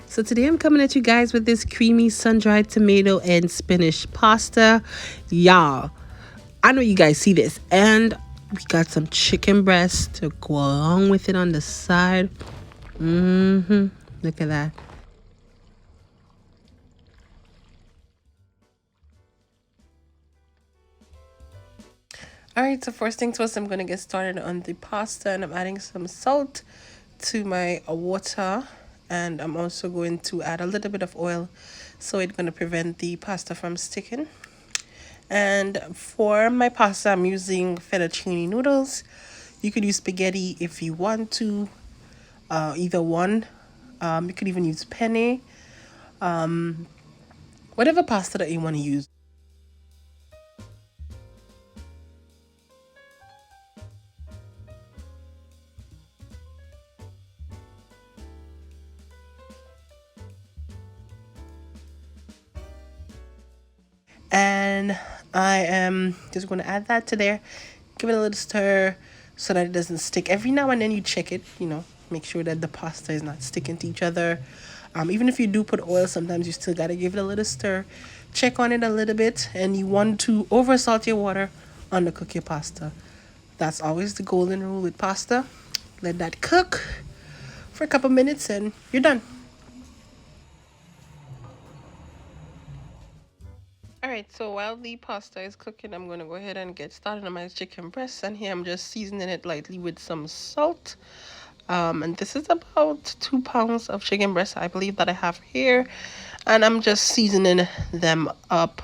So today I'm coming at you guys with this creamy sun-dried tomato and spinach pasta. Y'all, I know you guys see this. And we got some chicken breast to go along with it on the side. Look at that. Alright, so first things first, I'm going to get started on the pasta, and I'm adding some salt to my water, and I'm also going to add a little bit of oil so it's going to prevent the pasta from sticking. And for my pasta, I'm using fettuccine noodles. You could use spaghetti if you want to, either one. You could even use penne, whatever pasta that you want to use. And I am just going to add that to there, give it a little stir so that it doesn't stick. Every now and then you check it, make sure that the pasta is not sticking to each other. Even if you do put oil, sometimes you still got to give it a little stir, check on it a little bit. And you want to over salt your water, undercook your pasta. That's always the golden rule with pasta. Let that cook for a couple minutes and you're done. Alright, so while the pasta is cooking, I'm going to go ahead and get started on my chicken breast. And here I'm just seasoning it lightly with some salt. And this is about 2 pounds of chicken breast, I believe, that I have here. And I'm just seasoning them up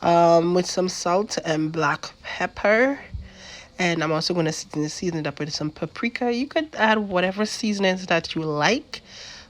with some salt and black pepper. And I'm also going to season it up with some paprika. You could add whatever seasonings that you like,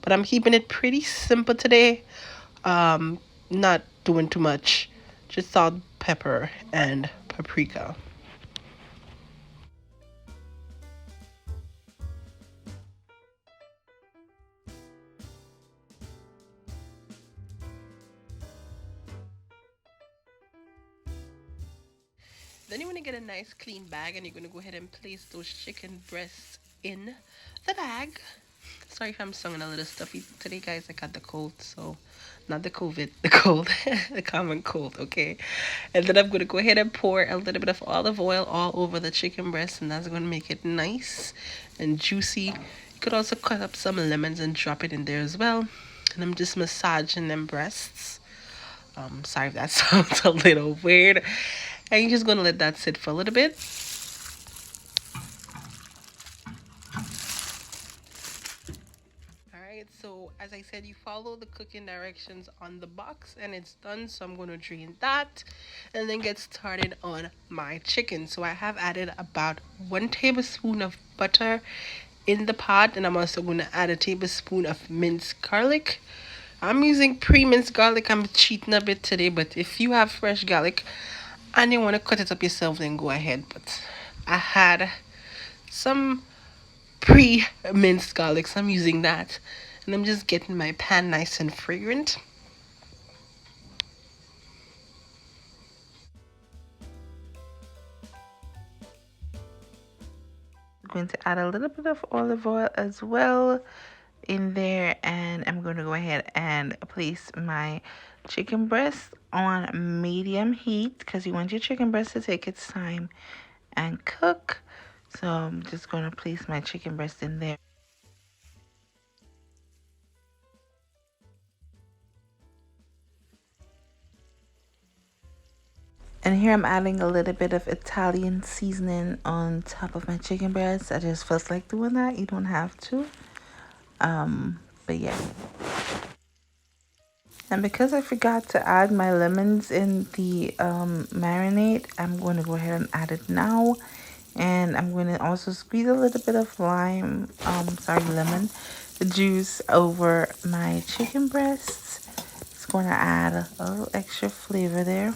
but I'm keeping it pretty simple today. Not doing too much, just salt, pepper, and paprika. Then you want to get a nice clean bag, and you're going to go ahead and place those chicken breasts in the bag. Sorry if I'm sounding a little stuffy today, guys. I got the cold, so not the COVID, the cold, the common cold, okay? And then I'm going to go ahead and pour a little bit of olive oil all over the chicken breast, and that's going to make it nice and juicy. You could also cut up some lemons and drop it in there as well. And I'm just massaging them breasts. Sorry if that sounds a little weird. And you're just going to let that sit for a little bit. Alright, so as I said, you follow the cooking directions on the box and it's done. So I'm going to drain that and then get started on my chicken. So I have added about 1 tablespoon of butter in the pot, and I'm also going to add a tablespoon of minced garlic. I'm using pre-minced garlic. I'm cheating a bit today, but if you have fresh garlic and you want to cut it up yourself, then go ahead. But I had some pre-minced garlic, so I'm using that. And I'm just getting my pan nice and fragrant. I'm going to add a little bit of olive oil as well in there, and I'm going to go ahead and place my chicken breast on medium heat because you want your chicken breast to take its time and cook. So I'm just going to place my chicken breast in there. And here I'm adding a little bit of Italian seasoning on top of my chicken breast. I just felt like doing that. You don't have to. But yeah. And because I forgot to add my lemons in the marinade, I'm going to go ahead and add it now. And I'm going to also squeeze a little bit of lemon juice over my chicken breasts. It's going to add a little extra flavor there.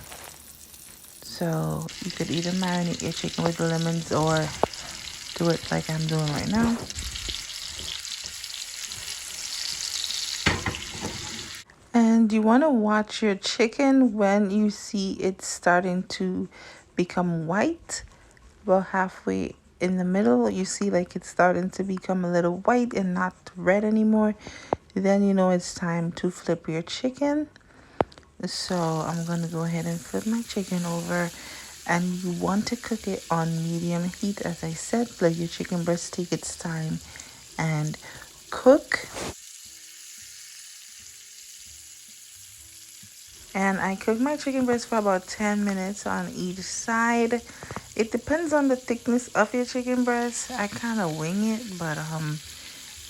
So you could either marinate your chicken with lemons or do it like I'm doing right now. And you want to watch your chicken when you see it starting to become white. About halfway in the middle, you see like it's starting to become a little white and not red anymore. Then you know it's time to flip your chicken. So I'm gonna go ahead and flip my chicken over, and you want to cook it on medium heat. As I said, let your chicken breast take its time and cook. And I cook my chicken breast for about 10 minutes on each side. It depends on the thickness of your chicken breast. I kind of wing it, but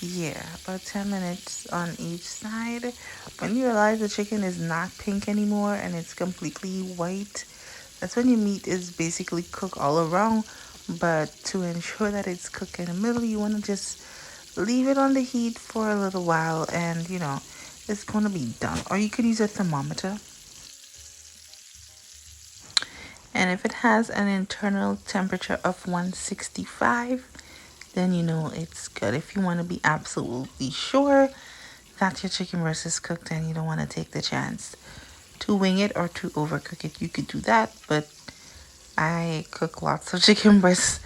yeah, about 10 minutes on each side. When you realize the chicken is not pink anymore and it's completely white, that's when your meat is basically cooked all around. But to ensure that it's cooked in the middle, you want to just leave it on the heat for a little while, and it's going to be done. Or you could use a thermometer. And if it has an internal temperature of 165, then you know it's good. If you want to be absolutely sure that your chicken breast is cooked and you don't want to take the chance to wing it or to overcook it, you could do that. But I cook lots of chicken breasts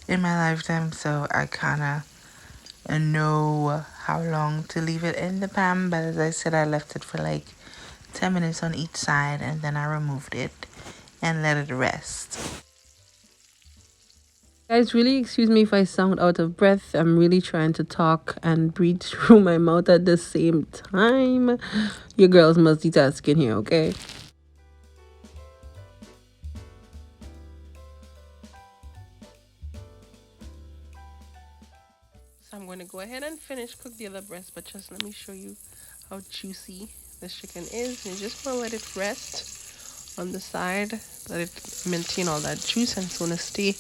in my lifetime, so I kind of know how long to leave it in the pan. But as I said, I left it for like 10 minutes on each side, and then I removed it and let it rest. Guys, really excuse me if I sound out of breath. I'm really trying to talk and breathe through my mouth at the same time. Your girl's multitasking here, okay? So I'm going to go ahead and finish cook the other breast, but just let me show you how juicy this chicken is. You just want to let it rest on the side, let it maintain all that juice, and it's going to stay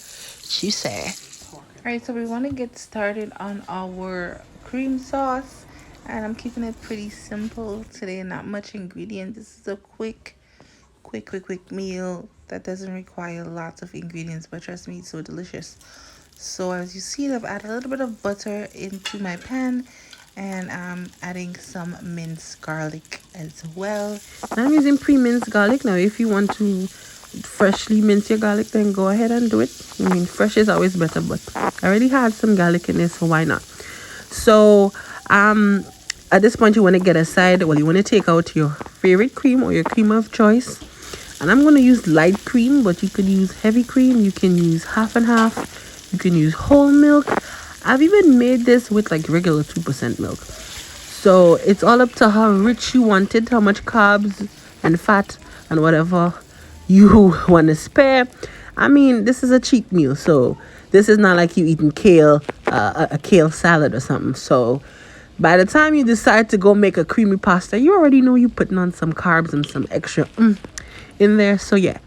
juicy. All right, so we want to get started on our cream sauce, and I'm keeping it pretty simple today. Not much ingredient. This is a quick meal that doesn't require lots of ingredients, but trust me, it's so delicious. So as you see, I've added a little bit of butter into my pan, and I'm adding some minced garlic as well. I'm using pre-minced garlic. Now, if you want to freshly mince your garlic, then go ahead and do it. I mean, fresh is always better, but I already had some garlic in there, so why not? So, at this point, you want to get aside, well, you want to take out your favorite cream or your cream of choice. And I'm going to use light cream, but you could use heavy cream. You can use half and half. You can use whole milk. I've even made this with like regular 2% milk. So it's all up to how rich you want it, how much carbs and fat and whatever you want to spare. I mean, this is a cheat meal, so this is not like you eating kale, a kale salad or something. So by the time you decide to go make a creamy pasta, you already know you're putting on some carbs and some extra in there. So yeah.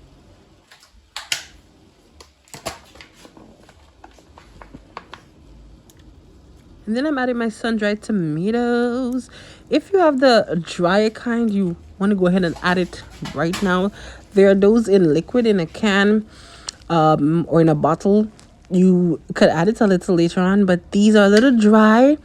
And then I'm adding my sun-dried tomatoes. If you have the drier kind, you want to go ahead and add it right now. There are those in liquid in a can, or in a bottle. You could add it a little later on, but these are a little dry.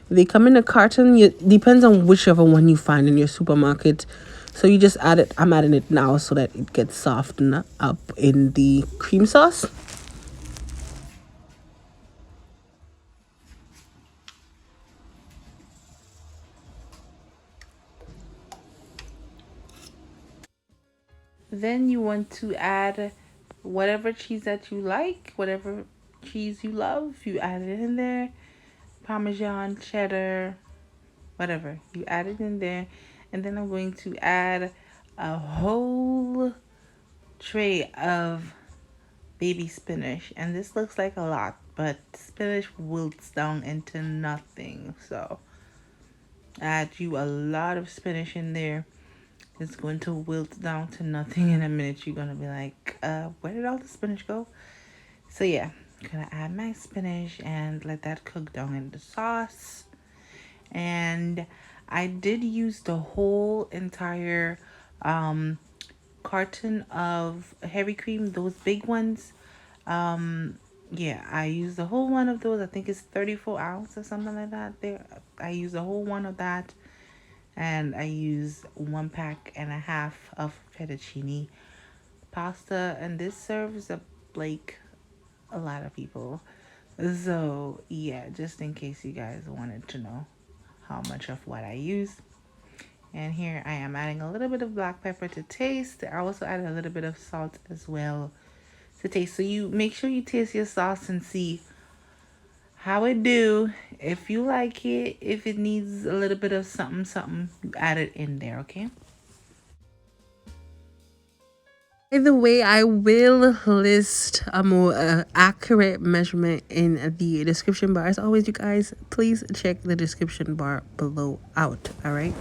They come in a carton. It depends on whichever one you find in your supermarket. So you just add it. I'm adding it now so that it gets softened up in the cream sauce. Then you want to add whatever cheese that you like, whatever cheese you love, you add it in there. Parmesan, cheddar, whatever. You add it in there. And then I'm going to add a whole tray of baby spinach. And this looks like a lot, but spinach wilts down into nothing. So add you a lot of spinach in there. It's going to wilt down to nothing in a minute. You're going to be like, where did all the spinach go? So yeah, I'm going to add my spinach and let that cook down in the sauce. And I did use the whole entire carton of heavy cream, those big ones. Yeah, I used the whole one of those. I think it's 34 ounces or something like that. There, I used the whole one of that, and I use 1.5 packs of fettuccine pasta, and this serves up like a lot of people. So yeah, just in case you guys wanted to know. how much of what I use. And here I am adding a little bit of black pepper to taste. I also added a little bit of salt as well to taste. So you make sure you taste your sauce and see how it do. If you like it, if it needs a little bit of something, you add it in there, okay? By the way, I will list a more accurate measurement in the description bar. As always, you guys, please check the description bar below out, all right?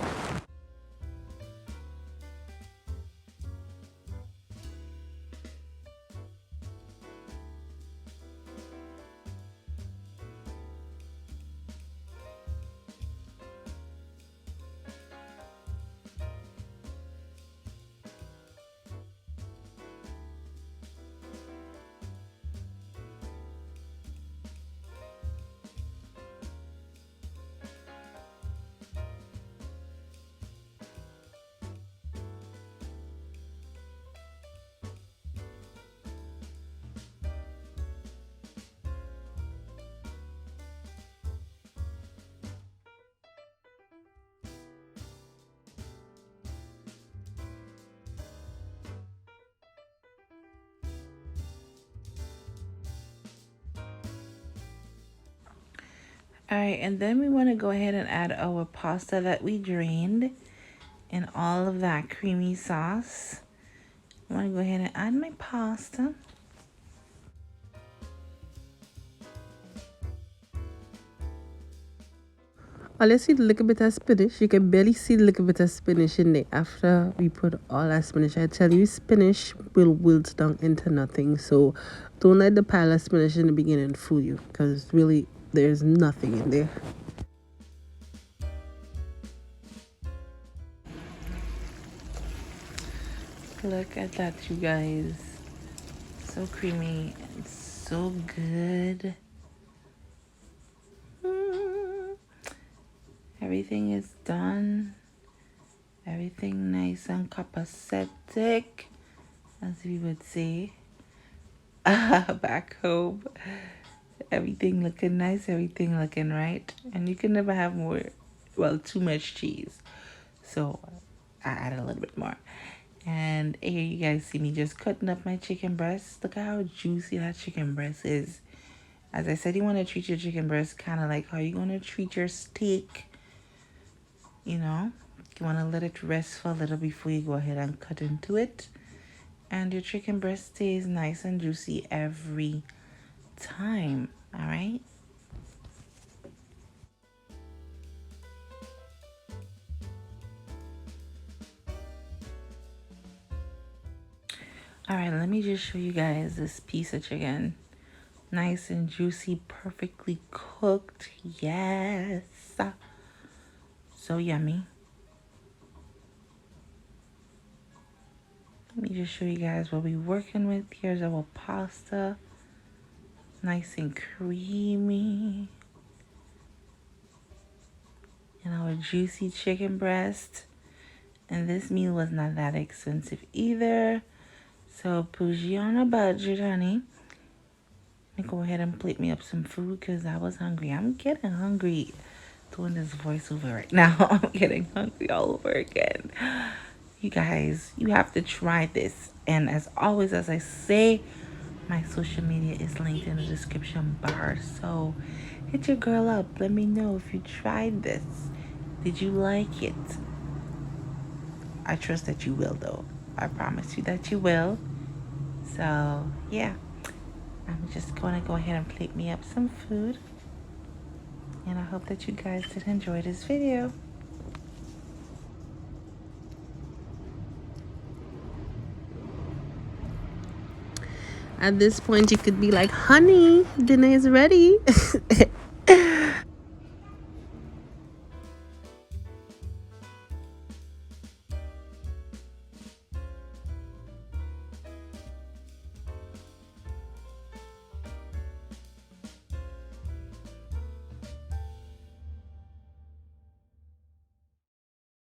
All right, and then we want to go ahead and add our pasta that we drained and all of that creamy sauce. I want to go ahead and add my pasta. All you see the little bit of spinach. You can barely see the little bit of spinach in there after we put all that spinach. I tell you, spinach will wilt down into nothing. So don't let the pile of spinach in the beginning fool you, because really there's nothing in there. Look at that, you guys. So creamy and so good. Everything is done. Everything nice and copacetic, as we would say back home. Everything looking nice, everything looking right. And you can never have more, well, too much cheese. So I added a little bit more. And here you guys see me just cutting up my chicken breast. Look at how juicy that chicken breast is. As I said, you want to treat your chicken breast kind of like how you're going to treat your steak. You know, you want to let it rest for a little before you go ahead and cut into it. And your chicken breast stays nice and juicy every time. All right. All right, let me just show you guys this piece of chicken. Nice and juicy, perfectly cooked. Yes. So yummy. Let me just show you guys what we're working with. Here's our pasta. Nice and creamy. And our juicy chicken breast. And this meal was not that expensive either. So bougie on a budget, honey. Let me go ahead and plate me up some food because I was hungry. I'm getting hungry doing this voiceover right now. I'm getting hungry all over again. You guys, you have to try this. And as always, as I say, my social media is linked in the description bar. So hit your girl up. Let me know if you tried this. Did you like it? I trust that you will, though. I promise you that you will. So, yeah. I'm just going to go ahead and plate me up some food. And I hope that you guys did enjoy this video. At this point, you could be like, honey, dinner is ready.